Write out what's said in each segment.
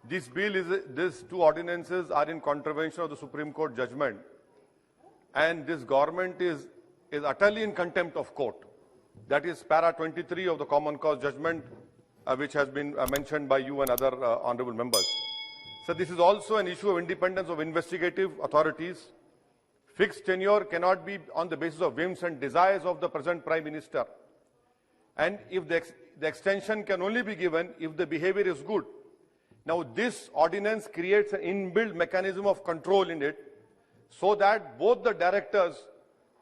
These two ordinances are in contravention of the Supreme Court judgment, and this government is utterly in contempt of court. That is para 23 of the Common Cause judgment, which has been mentioned by you and other honorable members. So this is also an issue of independence of investigative authorities. Fixed tenure cannot be on the basis of whims and desires of the present Prime Minister. And if the extension can only be given if the behavior is good. Now this ordinance creates an inbuilt mechanism of control in it, so that both the directors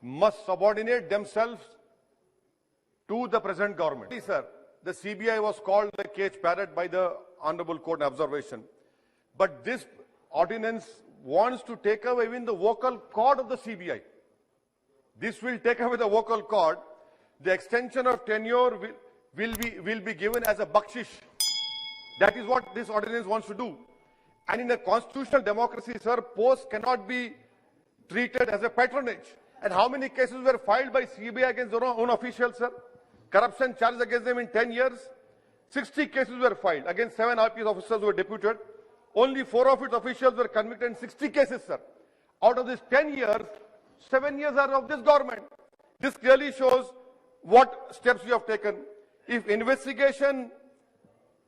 must subordinate themselves to the present government. Sir, the CBI was called the cage parrot by the Honorable Court in observation. But this ordinance wants to take away even the vocal cord of the CBI. This will take away the vocal cord. The extension of tenure will be given as a bakshish. That is what this ordinance wants to do. And in a constitutional democracy, sir, posts cannot be treated as a patronage. And how many cases were filed by CBI against their own officials, sir? Corruption charges against them in 10 years. 60 cases were filed against 7 RPS officers who were deputed. Only 4 of its officials were convicted in 60 cases, sir. Out of these 10 years, 7 years are of this government. This clearly shows what steps we have taken. If investigation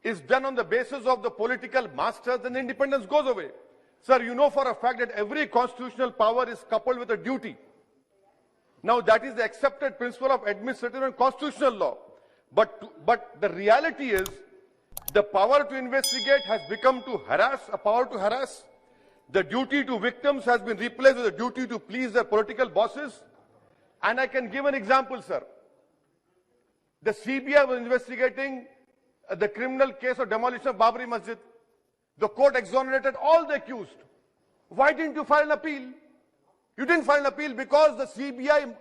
is done on the basis of the political masters, then independence goes away. Sir, you know for a fact that every constitutional power is coupled with a duty. Now that is the accepted principle of administrative and constitutional law. But the reality is, the power to investigate has become a power to harass. The duty to victims has been replaced with the duty to please their political bosses. And I can give an example, sir. The CBI was investigating the criminal case of demolition of Babri Masjid. The court exonerated all the accused. Why didn't you file an appeal? You didn't file an appeal because the CBI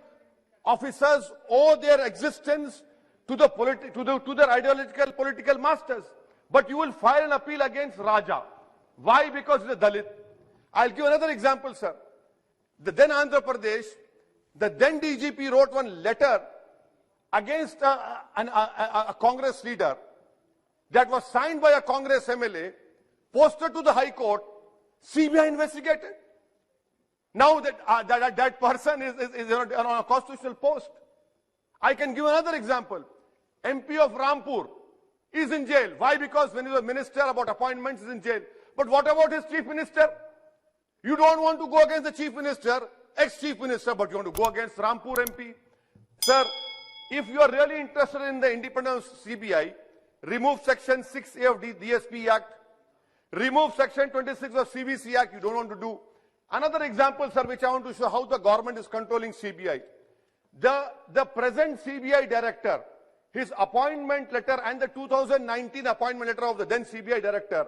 officers owe their existence to their ideological political masters. But you will file an appeal against Raja. Why? Because he's a Dalit. I'll give another example, sir. The then Andhra Pradesh, the then DGP wrote one letter against a Congress leader that was signed by a Congress MLA, posted to the High Court. CBI investigated. Now that person is on a constitutional post. I can give another example. MP of Rampur is in jail. Why? Because when he was a minister, about appointments, is in jail. But what about his chief minister? You don't want to go against the chief minister, ex-chief minister, but you want to go against Rampur MP. Sir, if you are really interested in the independence of CBI, remove section 6A of DSP Act, remove section 26 of CBC Act. You don't want to do. Another example, sir, which I want to show how the government is controlling CBI. The present CBI director, his appointment letter and the 2019 appointment letter of the then CBI director,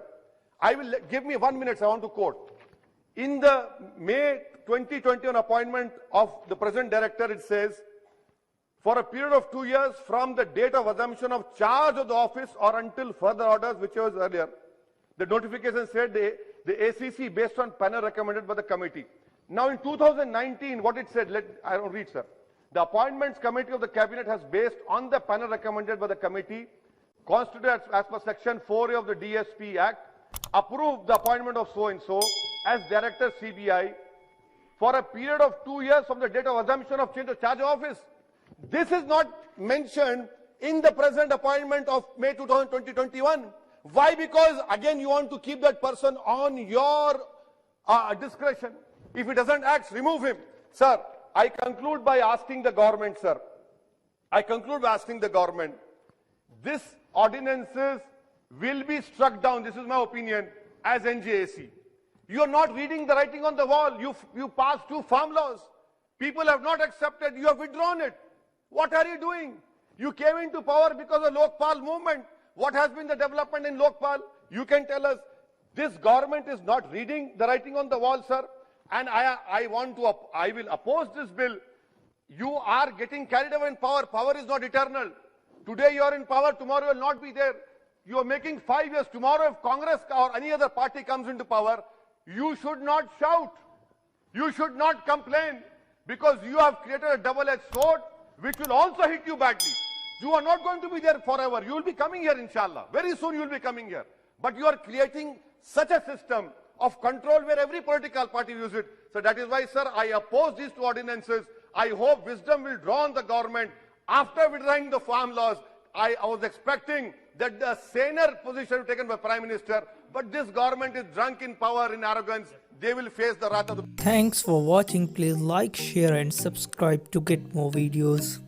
give me 1 minute, I want to quote. In the May 2021 appointment of the present director, it says, for a period of 2 years from the date of assumption of charge of the office or until further orders, which was earlier, the notification said the ACC based on panel recommended by the committee. Now in 2019, what it said, I don't read, sir. The appointments committee of the cabinet has based on the panel recommended by the committee, constituted as per section 4A of the DSP Act, approved the appointment of so-and-so as director CBI for a period of 2 years from the date of assumption of change of charge of office. This is not mentioned in the present appointment of May 2021. Why? Because again you want to keep that person on your discretion. If he doesn't act, remove him. Sir, I conclude by asking the government, sir. I conclude by asking the government. These ordinances will be struck down, this is my opinion, as NJAC. You are not reading the writing on the wall. You passed 2 farm laws. People have not accepted. You have withdrawn it. What are you doing? You came into power because of Lokpal movement. What has been the development in Lokpal? You can tell us. This government is not reading the writing on the wall, sir. And I will oppose this bill. You are getting carried away in power. Power is not eternal. Today you are in power, tomorrow you will not be there. You are making 5 years. Tomorrow if Congress or any other party comes into power, you should not shout. You should not complain, because you have created a double-edged sword which will also hit you badly. You are not going to be there forever. You will be coming here, inshallah. Very soon you will be coming here. But you are creating such a system of control where every political party uses it. So that is why, sir, I oppose these two ordinances. I hope wisdom will draw on the government after withdrawing the farm laws. I was expecting that the saner position taken by Prime Minister, but this government is drunk in power, in arrogance. They will face the wrath of the... Thanks for watching. Please like, share and subscribe to get more videos.